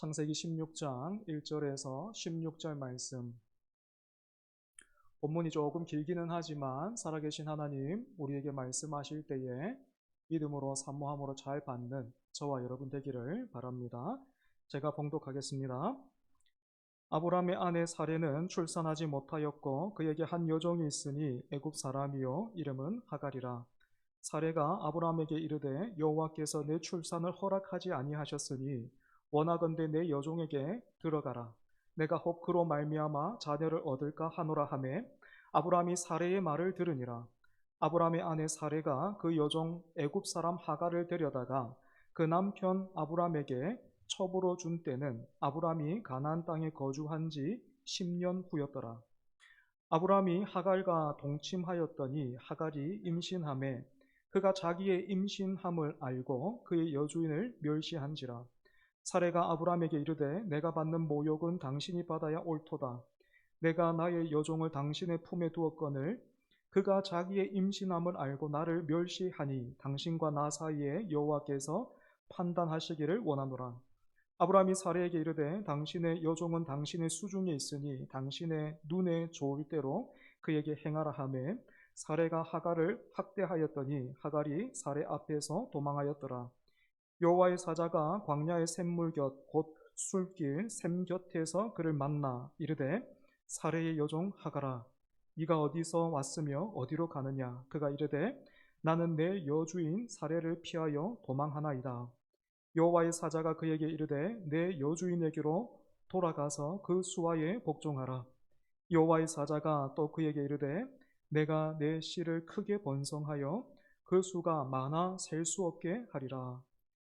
창세기 16장 1절에서 16절 말씀. 본문이 조금 길기는 하지만 살아계신 하나님 우리에게 말씀하실 때에 믿음으로 사모함으로 잘 받는 저와 여러분 되기를 바랍니다. 제가 봉독하겠습니다. 아브라함의 아내 사레는 출산하지 못하였고 그에게 한 여종이 있으니 애굽 사람이요 이름은 하갈이라. 사레가 아브라함에게 이르되 여호와께서 내 출산을 허락하지 아니하셨으니 원하건대 내 여종에게 들어가라. 내가 혹 그로 말미암아 자녀를 얻을까 하노라 하매 아브라함이 사레의 말을 들으니라. 아브라함의 아내 사레가 그 여종 애굽 사람 하갈을 데려다가 그 남편 아브라함에게 첩으로 준 때는 아브라함이 가나안 땅에 거주한 지 10년 후였더라. 아브라함이 하갈과 동침하였더니 하갈이 임신하매 그가 자기의 임신함을 알고 그의 여주인을 멸시한지라. 사레가 아브라함에게 이르되 내가 받는 모욕은 당신이 받아야 옳도다. 내가 나의 여종을 당신의 품에 두었거늘 그가 자기의 임신함을 알고 나를 멸시하니 당신과 나 사이에 여호와께서 판단하시기를 원하노라. 아브라함이 사레에게 이르되 당신의 여종은 당신의 수중에 있으니 당신의 눈에 좋을 대로 그에게 행하라 하매 사레가 하갈을 학대하였더니 하갈이 사레 앞에서 도망하였더라. 여호와의 사자가 광야의 샘물 곁 곧 술길 샘 곁에서 그를 만나 이르되 사레의 여종 하갈아 네가 어디서 왔으며 어디로 가느냐. 그가 이르되 나는 내 여주인 사레를 피하여 도망하나이다. 여호와의 사자가 그에게 이르되 내 여주인에게로 돌아가서 그 수하에 복종하라. 여호와의 사자가 또 그에게 이르되 내가 내 씨를 크게 번성하여 그 수가 많아 셀 수 없게 하리라.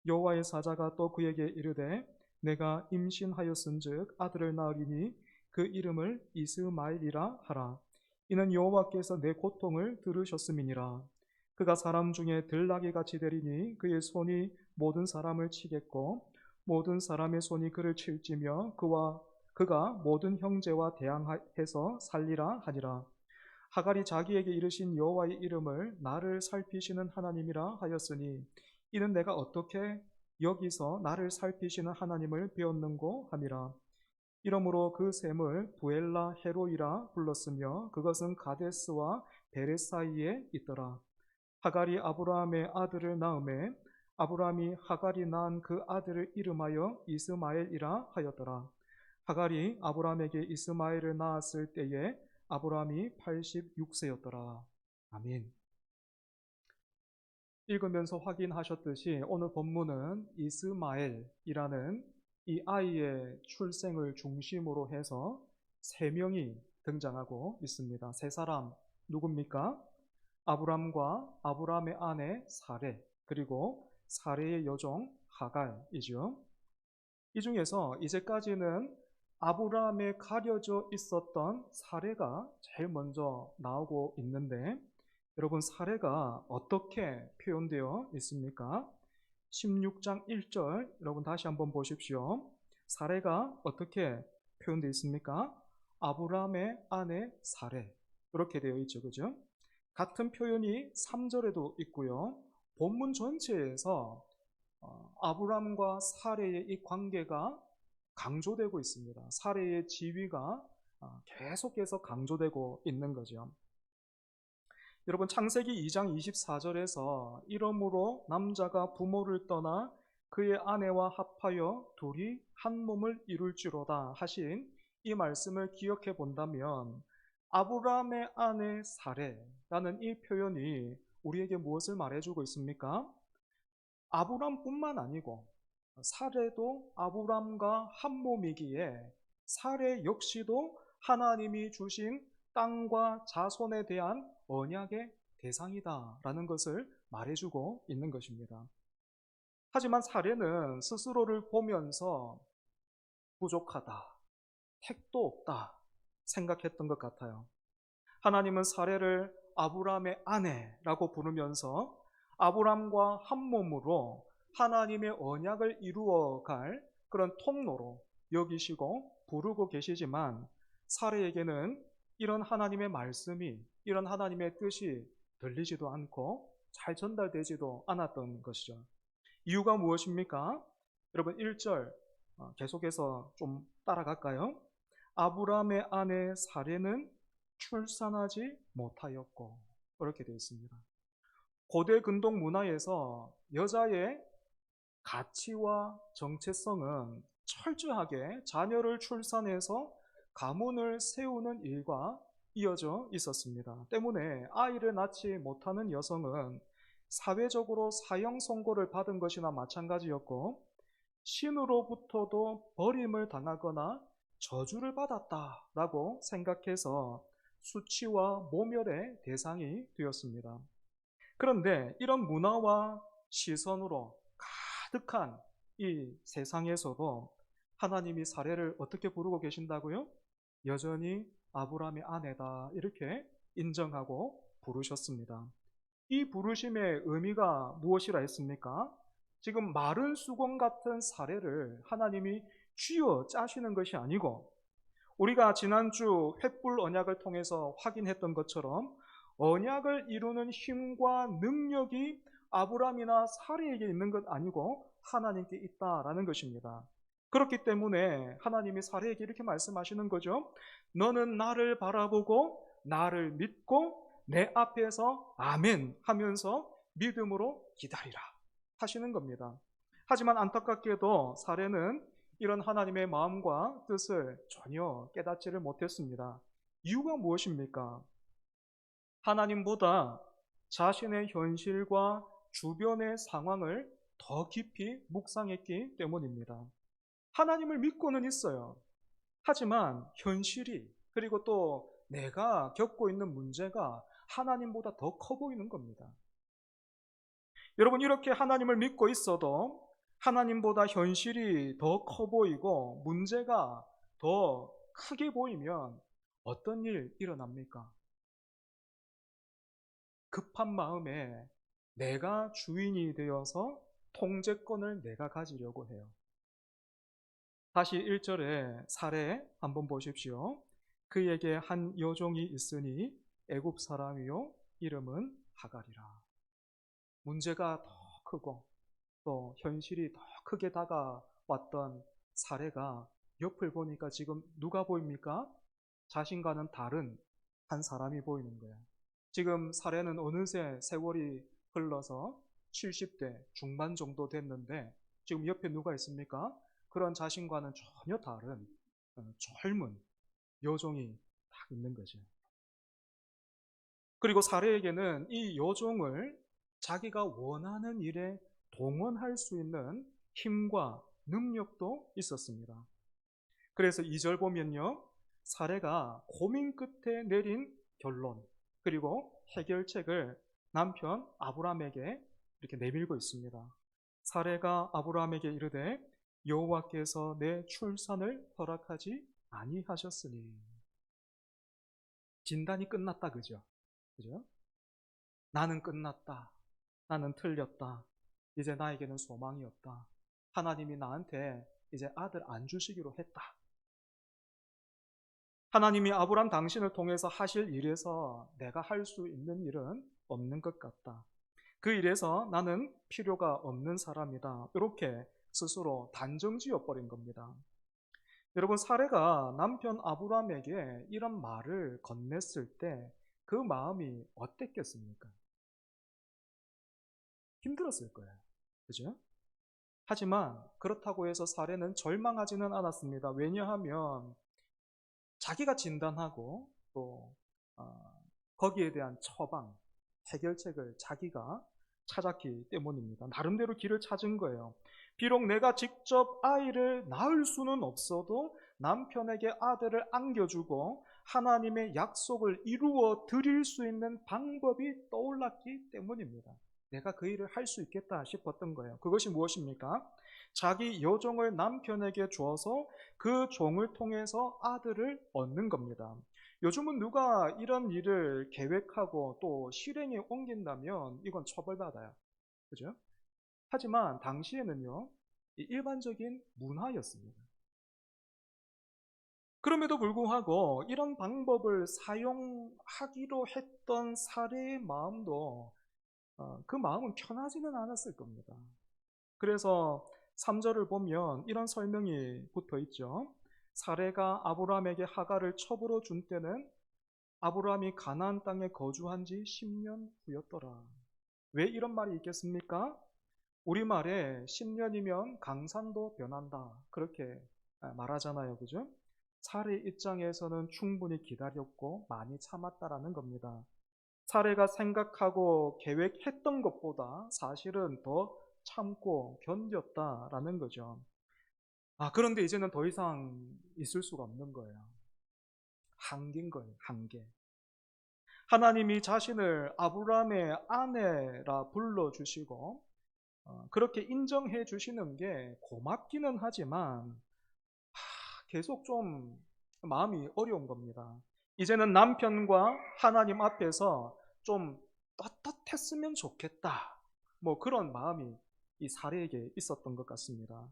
여호와의 사자가 또 그에게 이르되 내가 임신하였은즉 아들을 낳으리니 그 이름을 이스마엘이라 하라. 이는 여호와께서 내 고통을 들으셨음이니라. 그가 사람 중에 들나귀 같이 되리니 그의 손이 모든 사람을 치겠고 모든 사람의 손이 그를 칠지며 그가 모든 형제와 대항해서 살리라 하니라. 하갈이 자기에게 이르신 여호와의 이름을 나를 살피시는 하나님이라 하였으니 이는 내가 어떻게 여기서 나를 살피시는 하나님을 배웠는고 함이라. 이러므로 그 샘을 부엘라 헤로이라 불렀으며 그것은 가데스와 베레 사이에 있더라. 하갈이 아브라함의 아들을 낳음에 아브라함이 하갈이 낳은 그 아들을 이름하여 이스마엘이라 하였더라. 하갈이 아브라함에게 이스마엘을 낳았을 때에 아브라함이 86세였더라. 아멘. 읽으면서 확인하셨듯이 오늘 본문은 이스마엘이라는 이 아이의 출생을 중심으로 해서 세 명이 등장하고 있습니다. 세 사람 누굽니까? 아브람과 아브람의 아내 사레 그리고 사레의 여종 하갈이죠. 이 중에서 이제까지는 아브람에 가려져 있었던 사레가 제일 먼저 나오고 있는데 여러분 사레가 어떻게 표현되어 있습니까? 16장 1절 여러분 다시 한번 보십시오. 사레가 어떻게 표현되어 있습니까? 아브람의 아내 사레 이렇게 되어 있죠. 그죠? 같은 표현이 3절에도 있고요. 본문 전체에서 아브람과 사레의 이 관계가 강조되고 있습니다. 사레의 지위가 계속해서 강조되고 있는 거죠. 여러분 창세기 2장 24절에서 이러므로 남자가 부모를 떠나 그의 아내와 합하여 둘이 한 몸을 이룰지로다 하신 이 말씀을 기억해 본다면 아브라함의 아내 사레라는 이 표현이 우리에게 무엇을 말해주고 있습니까? 아브람뿐만 아니고 사레도 아브람과 한 몸이기에 사레 역시도 하나님이 주신 땅과 자손에 대한 언약의 대상이다라는 것을 말해주고 있는 것입니다. 하지만 사레는 스스로를 보면서 부족하다, 택도 없다 생각했던 것 같아요. 하나님은 사레를 아브람의 아내라고 부르면서 아브람과 한 몸으로 하나님의 언약을 이루어갈 그런 통로로 여기시고 부르고 계시지만 사레에게는 이런 하나님의 말씀이 이런 하나님의 뜻이 들리지도 않고 잘 전달되지도 않았던 것이죠. 이유가 무엇입니까? 여러분 1절 계속해서 좀 따라갈까요? 아브라함의 아내 사레는 출산하지 못하였고, 이렇게 되어 있습니다. 고대 근동 문화에서 여자의 가치와 정체성은 철저하게 자녀를 출산해서 가문을 세우는 일과 이어져 있었습니다. 때문에 아이를 낳지 못하는 여성은 사회적으로 사형 선고를 받은 것이나 마찬가지였고, 신으로부터도 버림을 당하거나 저주를 받았다라고 생각해서 수치와 모멸의 대상이 되었습니다. 그런데 이런 문화와 시선으로 가득한 이 세상에서도 하나님이 사례를 어떻게 부르고 계신다고요? 여전히 아브라함의 아내다, 이렇게 인정하고 부르셨습니다. 이 부르심의 의미가 무엇이라 했습니까? 지금 마른 수건 같은 사례를 하나님이 쥐어 짜시는 것이 아니고, 우리가 지난주 횃불 언약을 통해서 확인했던 것처럼 언약을 이루는 힘과 능력이 아브라함이나 사례에게 있는 것 아니고 하나님께 있다라는 것입니다. 그렇기 때문에 하나님이 사례에게 이렇게 말씀하시는 거죠. 너는 나를 바라보고 나를 믿고 내 앞에서 아멘 하면서 믿음으로 기다리라 하시는 겁니다. 하지만 안타깝게도 사례는 이런 하나님의 마음과 뜻을 전혀 깨닫지를 못했습니다. 이유가 무엇입니까? 하나님보다 자신의 현실과 주변의 상황을 더 깊이 묵상했기 때문입니다. 하나님을 믿고는 있어요. 하지만 현실이, 그리고 또 내가 겪고 있는 문제가 하나님보다 더 커 보이는 겁니다. 여러분, 이렇게 하나님을 믿고 있어도 하나님보다 현실이 더 커 보이고 문제가 더 크게 보이면 어떤 일 일어납니까? 급한 마음에 내가 주인이 되어서 통제권을 내가 가지려고 해요. 다시 1절의 사례 한번 보십시오. 그에게 한 여종이 있으니 애굽 사람이요 이름은 하갈이라. 문제가 더 크고 또 현실이 더 크게 다가왔던 사례가 옆을 보니까 지금 누가 보입니까? 자신과는 다른 한 사람이 보이는 거예요. 지금 사례는 어느새 세월이 흘러서 70대 중반 정도 됐는데 지금 옆에 누가 있습니까? 그런 자신과는 전혀 다른 젊은 여종이 딱 있는 거죠. 그리고 사례에게는 이 여종을 자기가 원하는 일에 동원할 수 있는 힘과 능력도 있었습니다. 그래서 2절 보면요, 사례가 고민 끝에 내린 결론, 그리고 해결책을 남편 아브라함에게 이렇게 내밀고 있습니다. 사례가 아브라함에게 이르되 여호와께서 내 출산을 허락하지 아니하셨으니. 진단이 끝났다, 그죠? 나는 끝났다. 나는 틀렸다. 이제 나에게는 소망이 없다. 하나님이 나한테 이제 아들 안 주시기로 했다. 하나님이 아브라함 당신을 통해서 하실 일에서 내가 할 수 있는 일은 없는 것 같다. 그 일에서 나는 필요가 없는 사람이다. 이렇게 스스로 단정지어 버린 겁니다. 여러분, 사례가 남편 아브라함에게 이런 말을 건넸을 때 그 마음이 어땠겠습니까? 힘들었을 거예요. 그죠? 하지만 그렇다고 해서 사례는 절망하지는 않았습니다. 왜냐하면 자기가 진단하고 또 거기에 대한 처방, 해결책을 자기가 찾았기 때문입니다. 나름대로 길을 찾은 거예요. 비록 내가 직접 아이를 낳을 수는 없어도 남편에게 아들을 안겨주고 하나님의 약속을 이루어 드릴 수 있는 방법이 떠올랐기 때문입니다. 내가 그 일을 할 수 있겠다 싶었던 거예요. 그것이 무엇입니까? 자기 여종을 남편에게 주어서 그 종을 통해서 아들을 얻는 겁니다. 요즘은 누가 이런 일을 계획하고 또 실행에 옮긴다면 이건 처벌받아요. 그죠? 하지만 당시에는요, 일반적인 문화였습니다. 그럼에도 불구하고 이런 방법을 사용하기로 했던 사례의 마음도 그 마음은 편하지는 않았을 겁니다. 그래서 3절을 보면 이런 설명이 붙어 있죠. 사레가 아브라함에게 하갈을 첩으로 준 때는 아브라함이 가나안 땅에 거주한 지 10년 후였더라. 왜 이런 말이 있겠습니까? 우리말에 10년이면 강산도 변한다. 그렇게 말하잖아요. 그죠? 사례 입장에서는 충분히 기다렸고 많이 참았다라는 겁니다. 사례가 생각하고 계획했던 것보다 사실은 더 참고 견뎠다라는 거죠. 그런데 이제는 더 이상 있을 수가 없는 거예요. 한계인 거예요, 한계. 하나님이 자신을 아브라함의 아내라 불러주시고 그렇게 인정해 주시는 게 고맙기는 하지만 계속 좀 마음이 어려운 겁니다. 이제는 남편과 하나님 앞에서 좀 떳떳했으면 좋겠다. 뭐 그런 마음이 이 사례에게 있었던 것 같습니다.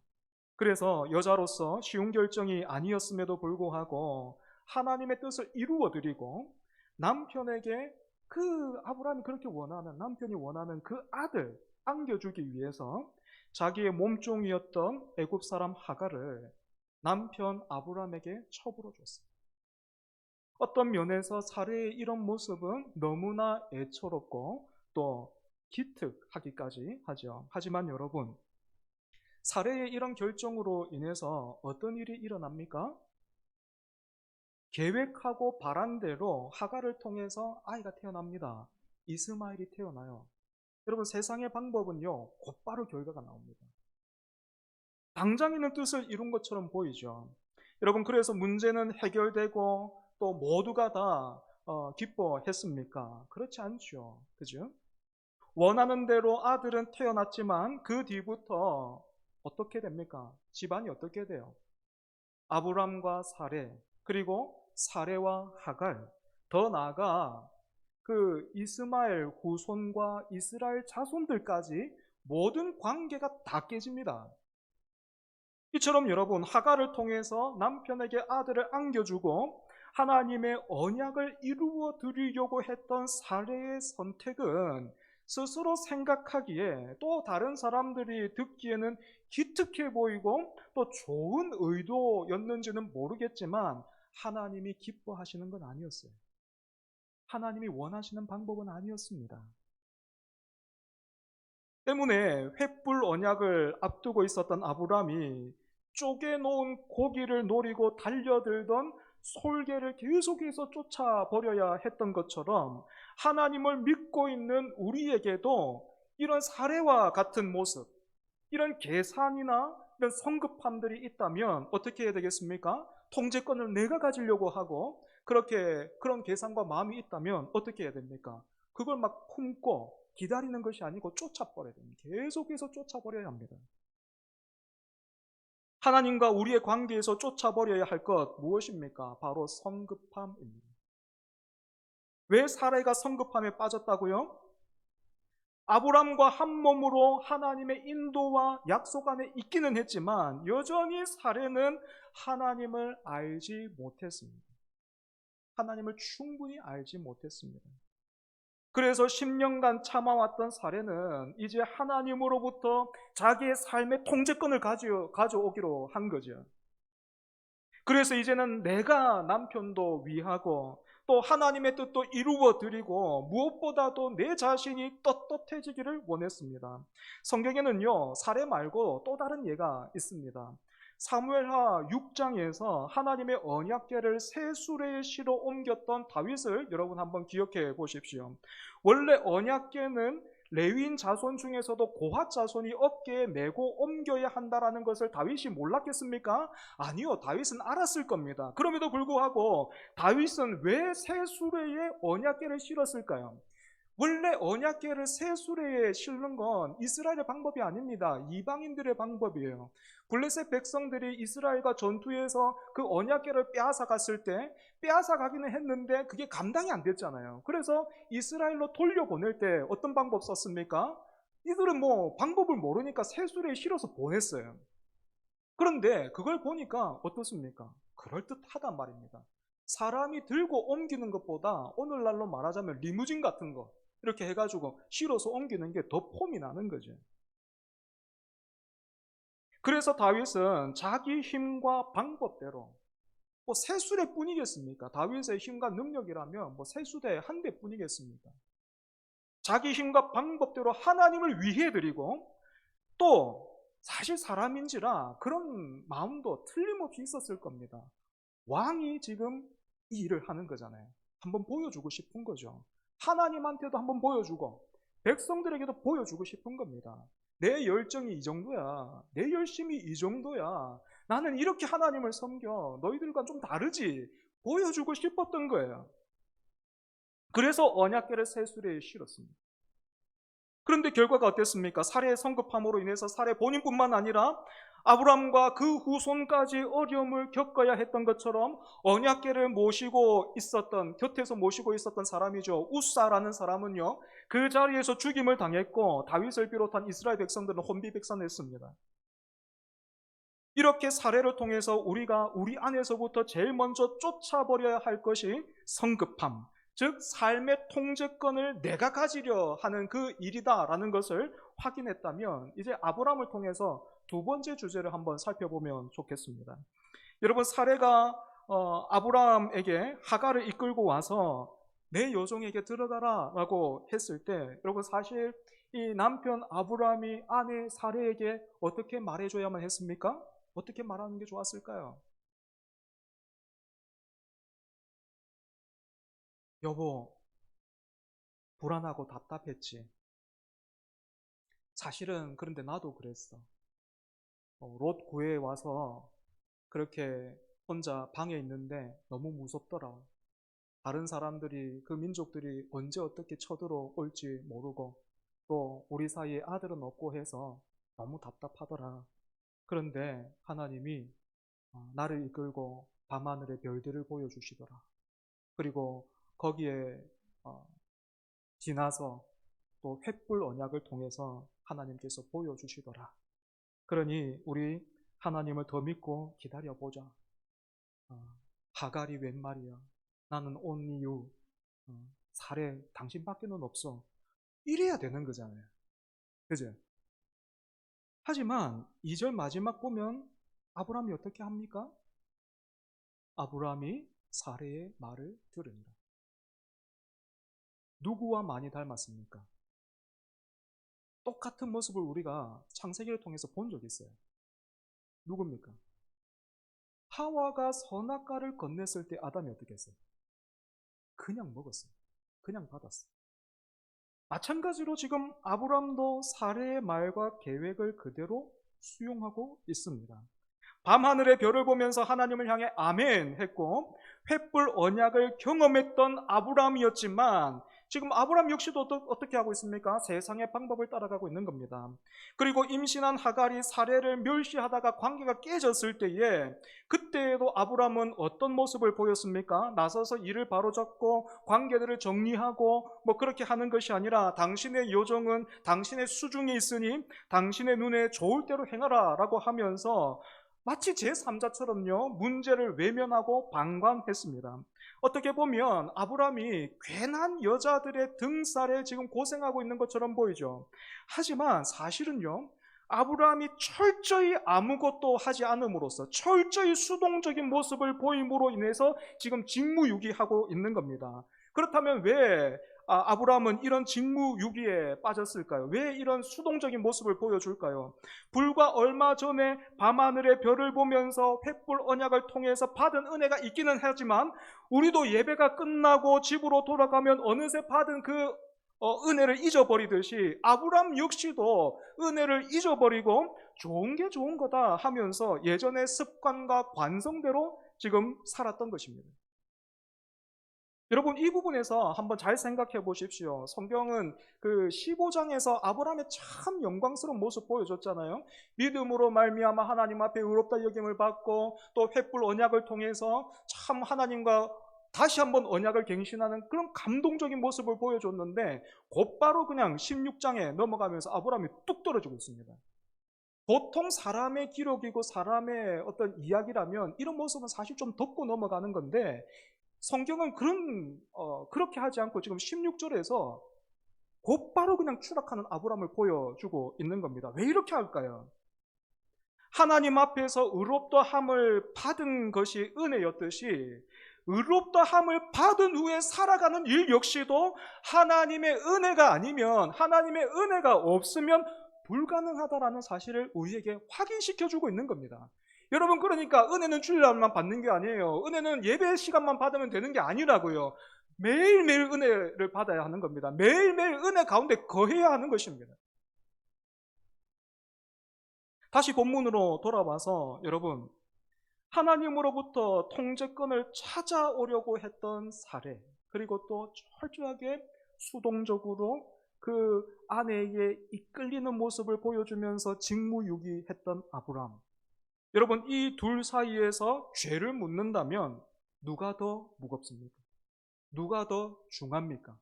그래서 여자로서 쉬운 결정이 아니었음에도 불구하고 하나님의 뜻을 이루어 드리고 남편에게 그 아브라함이 그렇게 원하는, 남편이 원하는 그 아들 안겨주기 위해서 자기의 몸종이었던 애굽 사람 하갈을 남편 아브라함에게 첩으로 줬습니다. 어떤 면에서 사례의 이런 모습은 너무나 애처롭고 또 기특하기까지 하죠. 하지만 여러분, 사례의 이런 결정으로 인해서 어떤 일이 일어납니까? 계획하고 바란 대로 하갈을 통해서 아이가 태어납니다. 이스마엘이 태어나요. 여러분, 세상의 방법은요, 곧바로 결과가 나옵니다. 당장 있는 뜻을 이룬 것처럼 보이죠. 여러분, 그래서 문제는 해결되고 또 모두가 다 기뻐했습니까? 그렇지 않죠. 그죠? 원하는 대로 아들은 태어났지만 그 뒤부터 어떻게 됩니까? 집안이 어떻게 돼요? 아브람과 사레, 그리고 사레와 하갈, 더 나아가 그 이스마엘 후손과 이스라엘 자손들까지 모든 관계가 다 깨집니다. 이처럼 여러분, 하갈을 통해서 남편에게 아들을 안겨주고 하나님의 언약을 이루어 드리려고 했던 사례의 선택은 스스로 생각하기에 또 다른 사람들이 듣기에는 기특해 보이고 또 좋은 의도였는지는 모르겠지만 하나님이 기뻐하시는 건 아니었어요. 하나님이 원하시는 방법은 아니었습니다. 때문에 횃불 언약을 앞두고 있었던 아브람이 쪼개놓은 고기를 노리고 달려들던 솔개를 계속해서 쫓아버려야 했던 것처럼 하나님을 믿고 있는 우리에게도 이런 사례와 같은 모습, 이런 계산이나 이런 성급함들이 있다면 어떻게 해야 되겠습니까? 통제권을 내가 가지려고 하고 그렇게 그런 계산과 마음이 있다면 어떻게 해야 됩니까? 그걸 막 품고 기다리는 것이 아니고 쫓아버려야 됩니다. 계속해서 쫓아버려야 합니다. 하나님과 우리의 관계에서 쫓아버려야 할 것 무엇입니까? 바로 성급함입니다. 왜 사례가 성급함에 빠졌다고요? 아브람과 한 몸으로 하나님의 인도와 약속 안에 있기는 했지만 여전히 사례는 하나님을 알지 못했습니다. 하나님을 충분히 알지 못했습니다. 그래서 10년간 참아왔던 사례는 이제 하나님으로부터 자기의 삶의 통제권을 가져오기로 한 거죠. 그래서 이제는 내가 남편도 위하고 또 하나님의 뜻도 이루어 드리고 무엇보다도 내 자신이 떳떳해지기를 원했습니다. 성경에는요, 사례 말고 또 다른 예가 있습니다. 사무엘하 6장에서 하나님의 언약궤를 새 수레에 실어 옮겼던 다윗을 여러분 한번 기억해 보십시오. 원래 언약궤는 레위인 자손 중에서도 고핫 자손이 어깨에 메고 옮겨야 한다라는 것을 다윗이 몰랐겠습니까? 아니요, 다윗은 알았을 겁니다. 그럼에도 불구하고 다윗은 왜 새 수레에 언약궤를 실었을까요? 원래 언약궤를 새 수레에 실는 건 이스라엘의 방법이 아닙니다. 이방인들의 방법이에요. 블레셋 백성들이 이스라엘과 전투에서 그 언약궤를 빼앗아 갔을 때 빼앗아 가기는 했는데 그게 감당이 안 됐잖아요. 그래서 이스라엘로 돌려보낼 때 어떤 방법 썼습니까? 이들은 뭐 방법을 모르니까 새 수레에 실어서 보냈어요. 그런데 그걸 보니까 어떻습니까? 그럴듯하단 말입니다. 사람이 들고 옮기는 것보다 오늘날로 말하자면 리무진 같은 거 이렇게 해가지고 실어서 옮기는 게 더 폼이 나는 거죠. 그래서 다윗은 자기 힘과 방법대로, 뭐 세수대 뿐이겠습니까? 다윗의 힘과 능력이라면 뭐 세수대 한 대 뿐이겠습니까? 자기 힘과 방법대로 하나님을 위해 드리고, 또 사실 사람인지라 그런 마음도 틀림없이 있었을 겁니다. 왕이 지금 이 일을 하는 거잖아요. 한번 보여주고 싶은 거죠. 하나님한테도 한번 보여주고 백성들에게도 보여주고 싶은 겁니다. 내 열정이 이 정도야. 내 열심이 이 정도야. 나는 이렇게 하나님을 섬겨. 너희들과 좀 다르지. 보여주고 싶었던 거예요. 그래서 언약궤를 세수대에 실었습니다. 그런데 결과가 어땠습니까? 살해 성급함으로 인해서 살해 본인뿐만 아니라 아브람과 그 후손까지 어려움을 겪어야 했던 것처럼 언약궤를 모시고 있었던, 곁에서 모시고 있었던 사람이죠. 우사라는 사람은요, 그 자리에서 죽임을 당했고 다윗을 비롯한 이스라엘 백성들은 혼비백산했습니다. 이렇게 사례를 통해서 우리가 우리 안에서부터 제일 먼저 쫓아버려야 할 것이 성급함, 즉 삶의 통제권을 내가 가지려 하는 그 일이다라는 것을 확인했다면, 이제 아브람을 통해서 두 번째 주제를 한번 살펴보면 좋겠습니다. 여러분, 사례가 아브람에게 하갈을 이끌고 와서 내 여종에게 들어가라 라고 했을 때, 여러분 사실 이 남편 아브람이 아내 사례에게 어떻게 말해줘야만 했습니까? 어떻게 말하는 게 좋았을까요? 여보, 불안하고 답답했지. 사실은 그런데 나도 그랬어. 롯 구에 와서 그렇게 혼자 방에 있는데 너무 무섭더라. 다른 사람들이, 그 민족들이 언제 어떻게 쳐들어올지 모르고 또 우리 사이에 아들은 없고 해서 너무 답답하더라. 그런데 하나님이 나를 이끌고 밤하늘의 별들을 보여주시더라. 그리고 거기에 지나서 또 횃불 언약을 통해서 하나님께서 보여주시더라. 그러니 우리 하나님을 더 믿고 기다려보자. 하갈이 웬 말이야. 나는 only you. 사례 당신밖에는 없어. 이래야 되는 거잖아요. 그죠? 하지만 2절 마지막 보면 아브라함이 어떻게 합니까? 아브라함이 사례의 말을 들으니라. 누구와 많이 닮았습니까? 똑같은 모습을 우리가 창세기를 통해서 본 적이 있어요. 누굽니까? 하와가 선악과를 건넸을 때 아담이 어떻게 했어요? 그냥 먹었어요. 그냥 받았어요. 마찬가지로 지금 아브람도 사례의 말과 계획을 그대로 수용하고 있습니다. 밤하늘의 별을 보면서 하나님을 향해 아멘 했고 횃불 언약을 경험했던 아브람이었지만, 지금 아브람 역시도 어떻게 하고 있습니까? 세상의 방법을 따라가고 있는 겁니다. 그리고 임신한 하갈이 사례를 멸시하다가 관계가 깨졌을 때에, 그때에도 아브람은 어떤 모습을 보였습니까? 나서서 일을 바로잡고 관계들을 정리하고 뭐 그렇게 하는 것이 아니라, 당신의 요정은 당신의 수중에 있으니 당신의 눈에 좋을 대로 행하라 라고 하면서 마치 제3자처럼요 문제를 외면하고 방관했습니다. 어떻게 보면 아브람이 괜한 여자들의 등살에 지금 고생하고 있는 것처럼 보이죠. 하지만 사실은요, 아브람이 철저히 아무것도 하지 않음으로써, 철저히 수동적인 모습을 보임으로 인해서 지금 직무유기하고 있는 겁니다. 그렇다면 왜 아브람은 이런 직무유기에 빠졌을까요? 왜 이런 수동적인 모습을 보여줄까요? 불과 얼마 전에 밤하늘의 별을 보면서 횃불 언약을 통해서 받은 은혜가 있기는 하지만, 우리도 예배가 끝나고 집으로 돌아가면 어느새 받은 그 은혜를 잊어버리듯이 아브람 역시도 은혜를 잊어버리고 좋은 게 좋은 거다 하면서 예전의 습관과 관성대로 지금 살았던 것입니다. 여러분, 이 부분에서 한번 잘 생각해 보십시오. 성경은 그 15장에서 아브라함의 참 영광스러운 모습 보여줬잖아요. 믿음으로 말미암아 하나님 앞에 의롭다 여김을 받고, 또 횃불 언약을 통해서 참 하나님과 다시 한번 언약을 갱신하는 그런 감동적인 모습을 보여줬는데, 곧바로 그냥 16장에 넘어가면서 아브라함이 뚝 떨어지고 있습니다. 보통 사람의 기록이고 사람의 어떤 이야기라면 이런 모습은 사실 좀 덮고 넘어가는 건데, 성경은 그렇게 하지 않고 지금 16절에서 곧바로 그냥 추락하는 아브람을 보여주고 있는 겁니다. 왜 이렇게 할까요? 하나님 앞에서 의롭다함을 받은 것이 은혜였듯이 의롭다함을 받은 후에 살아가는 일 역시도 하나님의 은혜가 아니면, 하나님의 은혜가 없으면 불가능하다라는 사실을 우리에게 확인시켜주고 있는 겁니다. 여러분, 그러니까 은혜는 주일날만 받는 게 아니에요. 은혜는 예배 시간만 받으면 되는 게 아니라고요. 매일매일 은혜를 받아야 하는 겁니다. 매일매일 은혜 가운데 거해야 하는 것입니다. 다시 본문으로 돌아와서 여러분, 하나님으로부터 통제권을 찾아오려고 했던 사례, 그리고 또 철저하게 수동적으로 그 아내에게 이끌리는 모습을 보여주면서 직무유기했던 아브람. 여러분, 이 둘 사이에서 죄를 묻는다면 누가 더 무겁습니까? 누가 더 중합니까?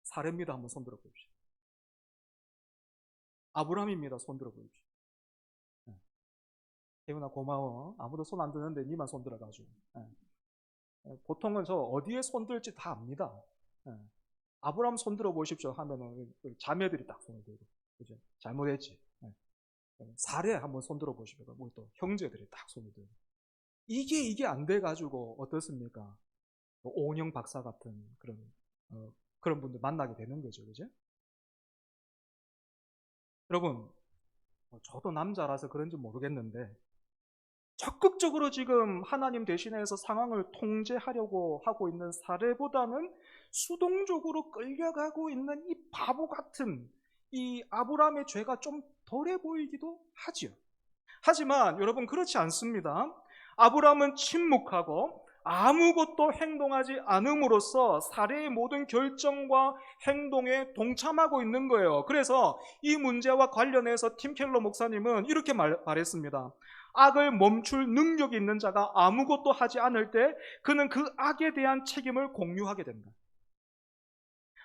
사례입니다. 한번 손들어 보십시오. 아브람입니다. 손들어 보십시오. 태훈아 고마워. 아무도 손 안 드는데 니만 손 들어가지고. 보통은 저 어디에 손 들지 다 압니다. 아브람 손 들어 보십시오 하면은 자매들이 딱 손을 들고, 그죠? 잘못했지. 사례 한번 손 들어 보십시오. 뭐 또 형제들이 딱 손을 들고. 이게 안 돼가지고 어떻습니까? 오은영 박사 같은 그런 분들 만나게 되는 거죠, 그죠? 여러분, 저도 남자라서 그런지 모르겠는데 적극적으로 지금 하나님 대신해서 상황을 통제하려고 하고 있는 사례보다는 수동적으로 끌려가고 있는 이 바보 같은 이 아브라함의 죄가 좀 덜해 보이기도 하지요. 하지만 여러분, 그렇지 않습니다. 아브라함은 침묵하고 아무것도 행동하지 않음으로써 사례의 모든 결정과 행동에 동참하고 있는 거예요. 그래서 이 문제와 관련해서 팀 켈러 목사님은 이렇게 말했습니다. 악을 멈출 능력이 있는 자가 아무것도 하지 않을 때 그는 그 악에 대한 책임을 공유하게 된다.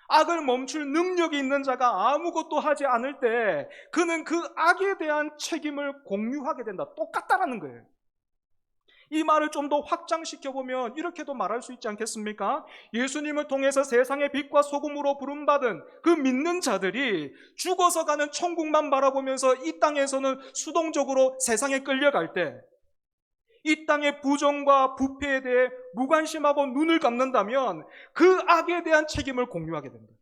악을 멈출 능력이 있는 자가 아무것도 하지 않을 때 그는 그 악에 대한 책임을 공유하게 된다. 똑같다라는 거예요. 이 말을 좀 더 확장시켜보면 이렇게도 말할 수 있지 않겠습니까? 예수님을 통해서 세상의 빛과 소금으로 부름받은 그 믿는 자들이 죽어서 가는 천국만 바라보면서 이 땅에서는 수동적으로 세상에 끌려갈 때 이 땅의 부정과 부패에 대해 무관심하고 눈을 감는다면 그 악에 대한 책임을 공유하게 된다.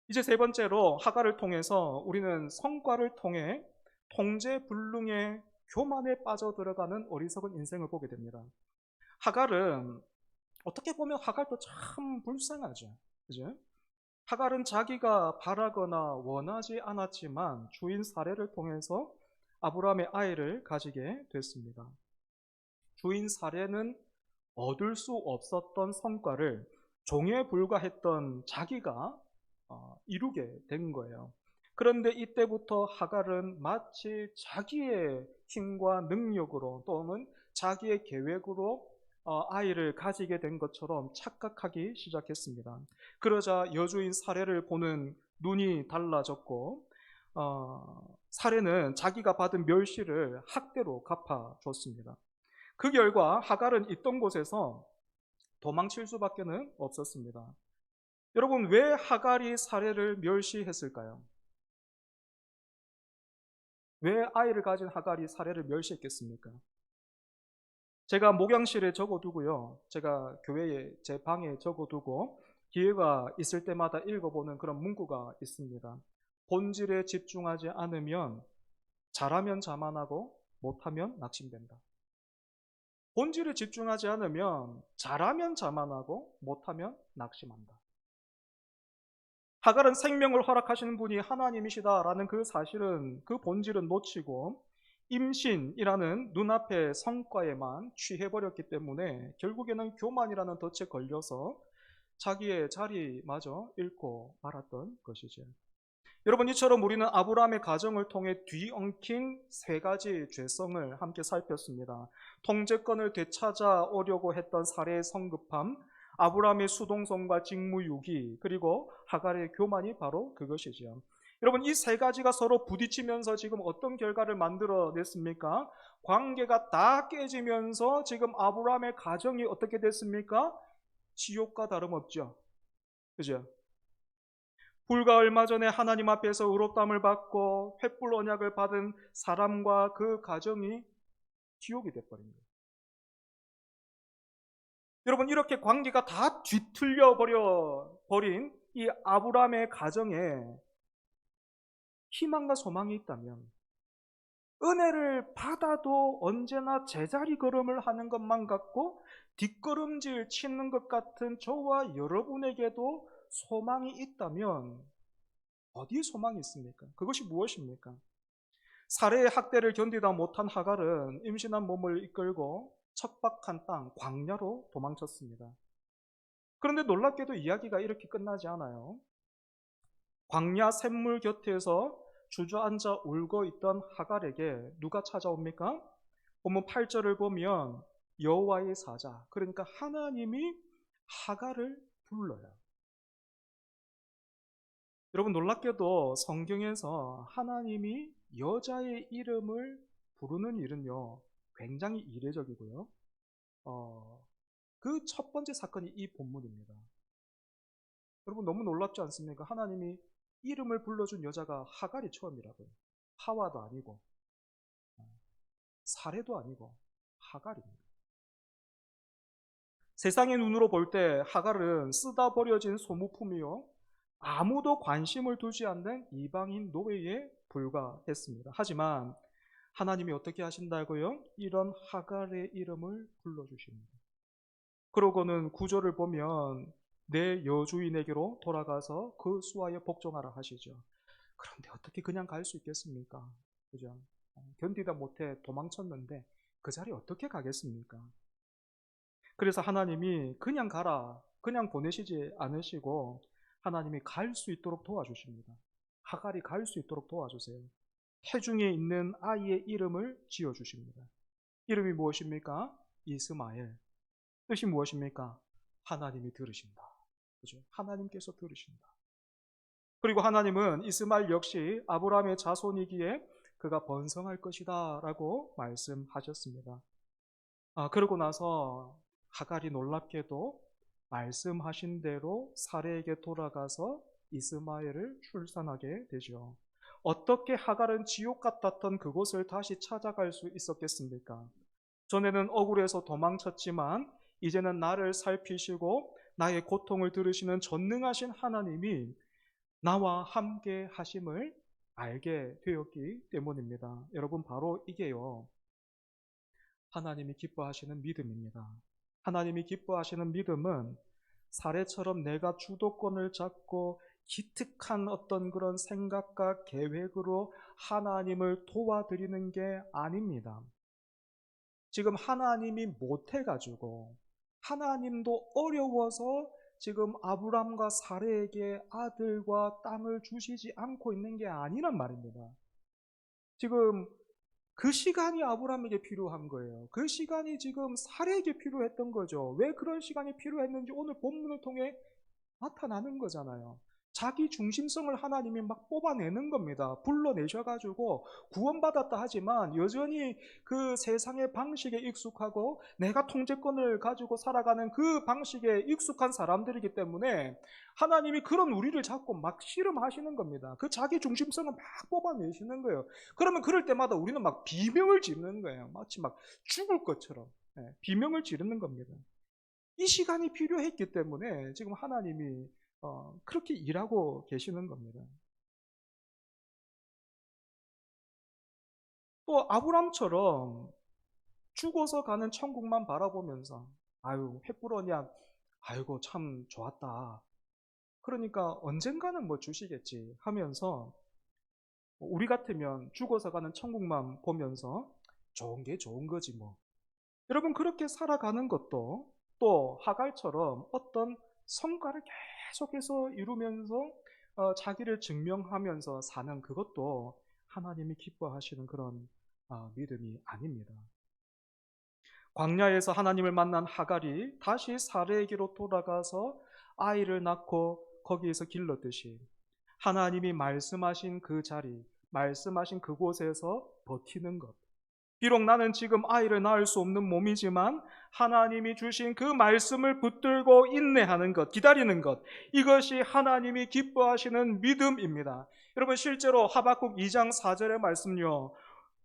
이제 세 번째로 하갈을 통해서 우리는 성과를 통해 통제불능의 교만에 빠져들어가는 어리석은 인생을 보게 됩니다. 하갈은 어떻게 보면 하갈도 참 불쌍하죠. 그죠? 하갈은 자기가 바라거나 원하지 않았지만 주인 사례를 통해서 아브라함의 아이를 가지게 됐습니다. 주인 사례는 얻을 수 없었던 성과를 종에 불과했던 자기가 이루게 된 거예요. 그런데 이때부터 하갈은 마치 자기의 힘과 능력으로 또는 자기의 계획으로 아이를 가지게 된 것처럼 착각하기 시작했습니다. 그러자 여주인 사례를 보는 눈이 달라졌고 사례는 자기가 받은 멸시를 학대로 갚아줬습니다. 그 결과 하갈은 있던 곳에서 도망칠 수밖에 없었습니다. 여러분, 왜 하갈이 사례를 멸시했을까요? 왜 아이를 가진 하갈이 사례를 멸시했겠습니까? 제가 목양실에 적어두고요, 제가 교회에 제 방에 적어두고 기회가 있을 때마다 읽어보는 그런 문구가 있습니다. 본질에 집중하지 않으면 잘하면 자만하고 못하면 낙심된다. 본질에 집중하지 않으면 잘하면 자만하고 못하면 낙심한다. 하갈은 생명을 허락하시는 분이 하나님이시다라는 그 사실은, 그 본질은 놓치고 임신이라는 눈앞의 성과에만 취해버렸기 때문에 결국에는 교만이라는 덫에 걸려서 자기의 자리마저 잃고 말았던 것이죠. 여러분, 이처럼 우리는 아브라함의 가정을 통해 뒤엉킨 세 가지 죄성을 함께 살폈습니다. 통제권을 되찾아오려고 했던 사례의 성급함, 아브라함의 수동성과 직무유기, 그리고 하갈의 교만이 바로 그것이지요. 여러분, 이 세 가지가 서로 부딪히면서 지금 어떤 결과를 만들어냈습니까? 관계가 다 깨지면서 지금 아브라함의 가정이 어떻게 됐습니까? 지옥과 다름없죠. 그죠? 불과 얼마 전에 하나님 앞에서 의롭다함을 받고 횃불 언약을 받은 사람과 그 가정이 지옥이 돼버린 거예요. 여러분, 이렇게 관계가 다 뒤틀려 버린 이 아브라함의 가정에 희망과 소망이 있다면, 은혜를 받아도 언제나 제자리 걸음을 하는 것만 같고 뒷걸음질 치는 것 같은 저와 여러분에게도 소망이 있다면 어디에 소망이 있습니까? 그것이 무엇입니까? 살해의 학대를 견디다 못한 하갈은 임신한 몸을 이끌고 척박한 땅 광야로 도망쳤습니다. 그런데 놀랍게도 이야기가 이렇게 끝나지 않아요. 광야 샘물 곁에서 주저앉아 울고 있던 하갈에게 누가 찾아옵니까? 본문 8절을 보면 여호와의 사자, 그러니까 하나님이 하갈을 불러요. 여러분, 놀랍게도 성경에서 하나님이 여자의 이름을 부르는 일은요, 굉장히 이례적이고요. 그 첫 번째 사건이 이 본문입니다. 여러분, 너무 놀랍지 않습니까? 하나님이 이름을 불러준 여자가 하갈이 처음이라고요. 하와도 아니고 사례도 아니고 하갈입니다. 세상의 눈으로 볼 때 하갈은 쓰다 버려진 소모품이요, 아무도 관심을 두지 않는 이방인 노예에 불과했습니다. 하지만 하나님이 어떻게 하신다고요? 이런 하갈의 이름을 불러주십니다. 그러고는 구절을 보면 내 여주인에게로 돌아가서 그 수하에 복종하라 하시죠. 그런데 어떻게 그냥 갈 수 있겠습니까? 그죠? 견디다 못해 도망쳤는데 그 자리에 어떻게 가겠습니까? 그래서 하나님이 그냥 가라, 그냥 보내시지 않으시고 하나님이 갈 수 있도록 도와주십니다. 하갈이 갈 수 있도록 도와주세요. 태중에 있는 아이의 이름을 지어주십니다. 이름이 무엇입니까? 이스마엘. 뜻이 무엇입니까? 하나님이 들으신다. 그죠? 하나님께서 들으신다. 그리고 하나님은 이스마엘 역시 아브라함의 자손이기에 그가 번성할 것이다 라고 말씀하셨습니다. 그러고 나서 하갈이 놀랍게도 말씀하신 대로 사레에게 돌아가서 이스마엘을 출산하게 되죠. 어떻게 하갈은 지옥 같았던 그곳을 다시 찾아갈 수 있었겠습니까? 전에는 억울해서 도망쳤지만 이제는 나를 살피시고 나의 고통을 들으시는 전능하신 하나님이 나와 함께 하심을 알게 되었기 때문입니다. 여러분, 바로 이게요, 하나님이 기뻐하시는 믿음입니다. 하나님이 기뻐하시는 믿음은 사례처럼 내가 주도권을 잡고 기특한 어떤 그런 생각과 계획으로 하나님을 도와드리는 게 아닙니다. 지금 하나님이 못해가지고 하나님도 어려워서 지금 아브람과 사레에게 아들과 땅을 주시지 않고 있는 게 아니란 말입니다. 지금 그 시간이 아브라함에게 필요한 거예요. 그 시간이 지금 사례에게 필요했던 거죠. 왜 그런 시간이 필요했는지 오늘 본문을 통해 나타나는 거잖아요. 자기 중심성을 하나님이 막 뽑아내는 겁니다. 불러내셔가지고 구원받았다 하지만 여전히 그 세상의 방식에 익숙하고 내가 통제권을 가지고 살아가는 그 방식에 익숙한 사람들이기 때문에 하나님이 그런 우리를 자꾸 막 씨름하시는 겁니다. 그 자기 중심성을 막 뽑아내시는 거예요. 그러면 그럴 때마다 우리는 막 비명을 지르는 거예요. 마치 막 죽을 것처럼 비명을 지르는 겁니다. 이 시간이 필요했기 때문에 지금 하나님이 그렇게 일하고 계시는 겁니다. 또 아브람처럼 죽어서 가는 천국만 바라보면서 아유 횃불 언약 아이고 참 좋았다. 그러니까 언젠가는 뭐 주시겠지 하면서 우리 같으면 죽어서 가는 천국만 보면서 좋은 게 좋은 거지 뭐. 여러분, 그렇게 살아가는 것도 또 하갈처럼 어떤 성과를 계속해서 이루면서 자기를 증명하면서 사는 그것도 하나님이 기뻐하시는 그런 믿음이 아닙니다. 광야에서 하나님을 만난 하갈이 다시 사레에게로 돌아가서 아이를 낳고 거기에서 길렀듯이 하나님이 말씀하신 그 자리, 말씀하신 그곳에서 버티는 것, 비록 나는 지금 아이를 낳을 수 없는 몸이지만 하나님이 주신 그 말씀을 붙들고 인내하는 것, 기다리는 것, 이것이 하나님이 기뻐하시는 믿음입니다. 여러분, 실제로 하박국 2장 4절의 말씀요,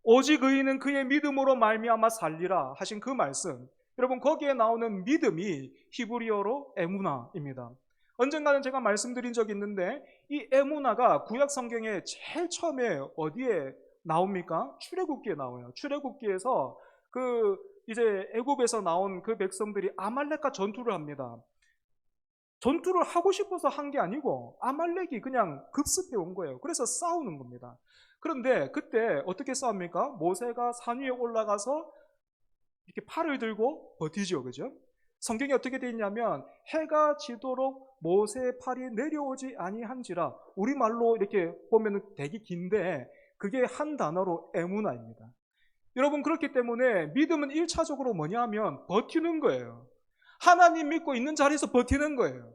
오직 의인은 그의 믿음으로 말미암아 살리라 하신 그 말씀, 여러분, 거기에 나오는 믿음이 히브리어로 에무나입니다. 언젠가는 제가 말씀드린 적이 있는데, 이 에무나가 구약 성경에 제일 처음에 어디에 나옵니까? 출애굽기에 나와요. 출애굽기에서 이제 애굽에서 나온 그 백성들이 아말렉과 전투를 합니다. 전투를 하고 싶어서 한 게 아니고 아말렉이 그냥 급습해 온 거예요. 그래서 싸우는 겁니다. 그런데 그때 어떻게 싸웁니까? 모세가 산 위에 올라가서 이렇게 팔을 들고 버티죠, 그죠? 성경이 어떻게 되어 있냐면, 해가 지도록 모세의 팔이 내려오지 아니한지라, 우리말로 이렇게 보면 되게 긴데 그게 한 단어로 에무나입니다. 여러분, 그렇기 때문에 믿음은 1차적으로 뭐냐 하면 버티는 거예요. 하나님 믿고 있는 자리에서 버티는 거예요.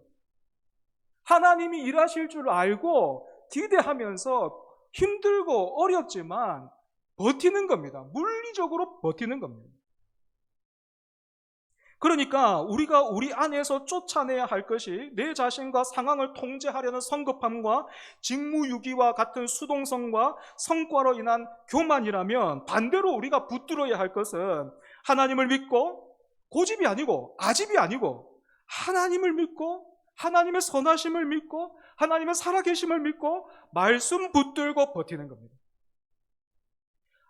하나님이 일하실 줄 알고 기대하면서 힘들고 어렵지만 버티는 겁니다. 물리적으로 버티는 겁니다. 그러니까 우리가 우리 안에서 쫓아내야 할 것이 내 자신과 상황을 통제하려는 성급함과 직무유기와 같은 수동성과 성과로 인한 교만이라면, 반대로 우리가 붙들어야 할 것은 하나님을 믿고, 고집이 아니고 아집이 아니고 하나님을 믿고, 하나님의 선하심을 믿고, 하나님의 살아계심을 믿고 말씀 붙들고 버티는 겁니다.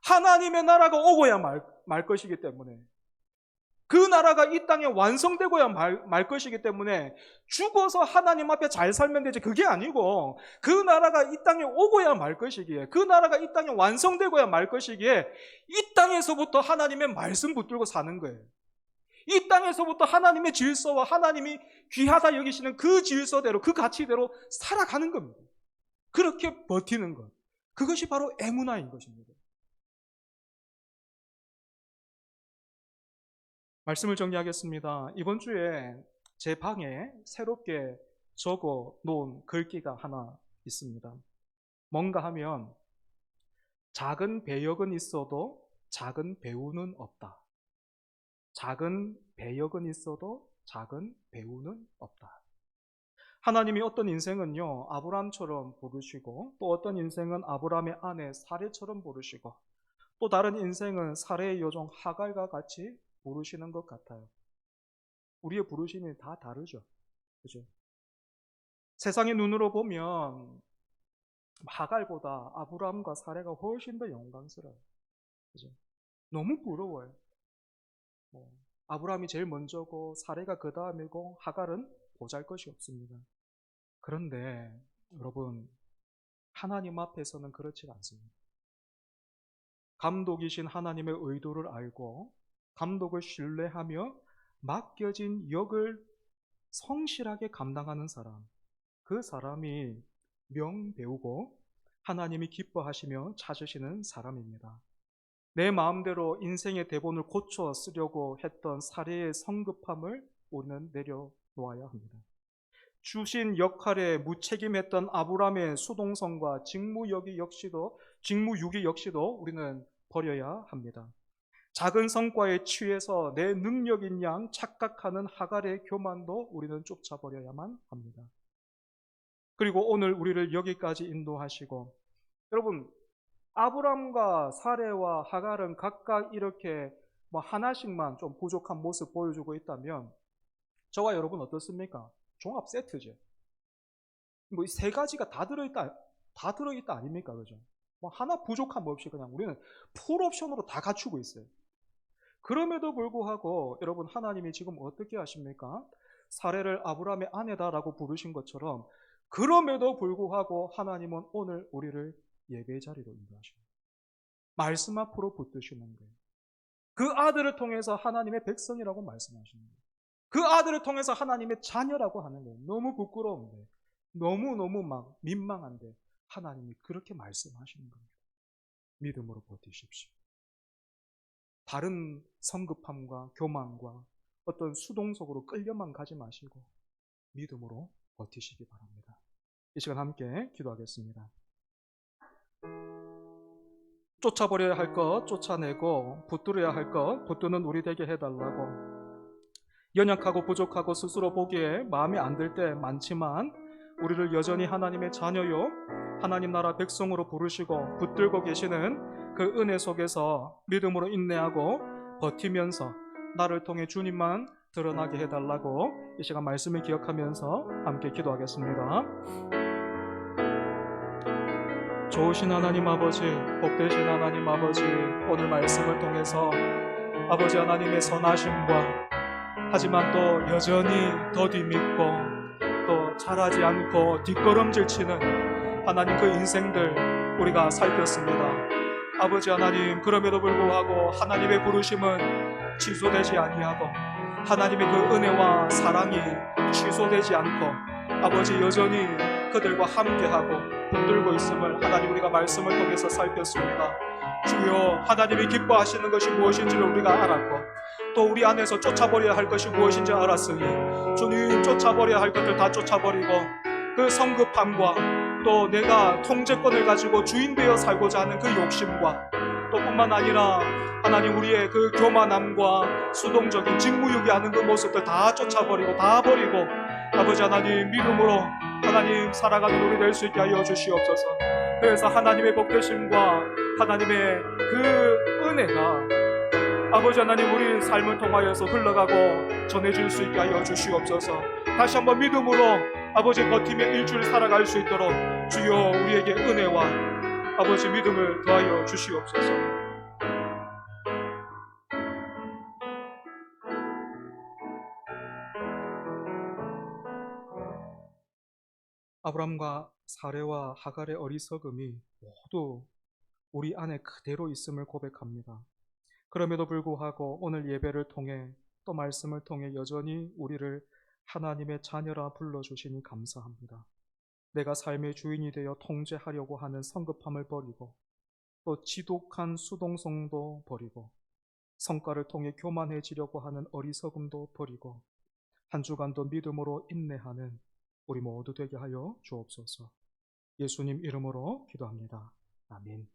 하나님의 나라가 오고야 말 것이기 때문에, 그 나라가 이 땅에 완성되고야 말 것이기 때문에, 죽어서 하나님 앞에 잘 살면 되지 그게 아니고, 그 나라가 이 땅에 오고야 말 것이기에, 그 나라가 이 땅에 완성되고야 말 것이기에, 이 땅에서부터 하나님의 말씀 붙들고 사는 거예요. 이 땅에서부터 하나님의 질서와 하나님이 귀하다 여기시는 그 질서대로, 그 가치대로 살아가는 겁니다. 그렇게 버티는 것, 그것이 바로 에무나인 것입니다. 말씀을 정리하겠습니다. 이번 주에 제 방에 새롭게 적어 놓은 글귀가 하나 있습니다. 뭔가 하면, 작은 배역은 있어도 작은 배우는 없다. 작은 배역은 있어도 작은 배우는 없다. 하나님이 어떤 인생은요, 아브라함처럼 부르시고, 또 어떤 인생은 아브라함의 아내 사레처럼 부르시고, 또 다른 인생은 사레의 여종 하갈과 같이 부르시는 것 같아요. 우리의 부르심이 다 다르죠. 그죠? 세상의 눈으로 보면 하갈보다 아브라함과 사레가 훨씬 더 영광스러워요. 그죠? 너무 부러워요. 아브라함이 제일 먼저고 사레가 그 다음이고 하갈은 보잘것이 없습니다. 그런데 여러분, 하나님 앞에서는 그렇지 않습니다. 감독이신 하나님의 의도를 알고 감독을 신뢰하며 맡겨진 역을 성실하게 감당하는 사람, 그 사람이 명배우고 하나님이 기뻐하시며 찾으시는 사람입니다. 내 마음대로 인생의 대본을 고쳐 쓰려고 했던 사례의 성급함을 우리는 내려놓아야 합니다. 주신 역할에 무책임했던 아브라함의 수동성과 직무유기 역시도 우리는 버려야 합니다. 작은 성과에 취해서 내 능력인 양 착각하는 하갈의 교만도 우리는 쫓아버려야만 합니다. 그리고 오늘 우리를 여기까지 인도하시고, 여러분, 아브람과 사레와 하갈은 각각 이렇게 하나씩만 좀 부족한 모습 보여주고 있다면, 저와 여러분 어떻습니까? 종합 세트죠. 이 세 가지가 다 들어있다 아닙니까? 그죠? 하나 부족함 없이 그냥 우리는 풀 옵션으로 다 갖추고 있어요. 그럼에도 불구하고 여러분, 하나님이 지금 어떻게 하십니까? 사레를 아브라함의 아내다라고 부르신 것처럼, 그럼에도 불구하고 하나님은 오늘 우리를 예배 자리로 인도하십니다. 말씀 앞으로 붙드시는 거예요. 그 아들을 통해서 하나님의 백성이라고 말씀하시는 거예요. 그 아들을 통해서 하나님의 자녀라고 하는 거예요. 너무 부끄러운데, 너무너무 막 민망한데 하나님이 그렇게 말씀하시는 겁니다. 믿음으로 버티십시오. 다른 성급함과 교만과 어떤 수동적으로 끌려만 가지 마시고 믿음으로 버티시기 바랍니다. 이 시간 함께 기도하겠습니다. 쫓아버려야 할 것 쫓아내고 붙들어야 할 것 붙드는 우리 되게 해달라고. 연약하고 부족하고 스스로 보기에 마음에 안 들 때 많지만 우리를 여전히 하나님의 자녀요 하나님 나라 백성으로 부르시고 붙들고 계시는 그 은혜 속에서 믿음으로 인내하고 버티면서 나를 통해 주님만 드러나게 해달라고 이 시간 말씀을 기억하면서 함께 기도하겠습니다. 좋으신 하나님 아버지, 복되신 하나님 아버지, 오늘 말씀을 통해서 아버지 하나님의 선하심과 하지만 또 여전히 더디 믿고 또 잘하지 않고 뒷걸음질 치는 하나님 그 인생들 우리가 살폈습니다. 아버지 하나님, 그럼에도 불구하고 하나님의 부르심은 취소되지 아니하고 하나님의 그 은혜와 사랑이 취소되지 않고 아버지 여전히 그들과 함께하고 붙들고 있음을 하나님 우리가 말씀을 통해서 살폈습니다. 주여, 하나님이 기뻐하시는 것이 무엇인지를 우리가 알았고 또 우리 안에서 쫓아버려야 할 것이 무엇인지 알았으니 주님, 쫓아버려야 할 것들 다 쫓아버리고 그 성급함과 또 내가 통제권을 가지고 주인 되어 살고자 하는 그 욕심과 또 뿐만 아니라 하나님 우리의 그 교만함과 수동적인 직무유기 하는 그 모습들 다 쫓아버리고 다 버리고 아버지 하나님 믿음으로 하나님 살아가는 우리 될 수 있게 하여 주시옵소서. 그래서 하나님의 복되심과 하나님의 그 은혜가 아버지 하나님 우리 삶을 통하여서 흘러가고 전해질 수 있게 하여 주시옵소서. 다시 한번 믿음으로 아버지 버티며 일주일 살아갈 수 있도록 주여 우리에게 은혜와 아버지 믿음을 더하여 주시옵소서. 아브람과 사레와 하갈의 어리석음이 모두 우리 안에 그대로 있음을 고백합니다. 그럼에도 불구하고 오늘 예배를 통해 또 말씀을 통해 여전히 우리를 하나님의 자녀라 불러주시니 감사합니다. 내가 삶의 주인이 되어 통제하려고 하는 성급함을 버리고 또 지독한 수동성도 버리고 성과를 통해 교만해지려고 하는 어리석음도 버리고 한 주간도 믿음으로 인내하는 우리 모두 되게 하여 주옵소서. 예수님 이름으로 기도합니다. 아멘.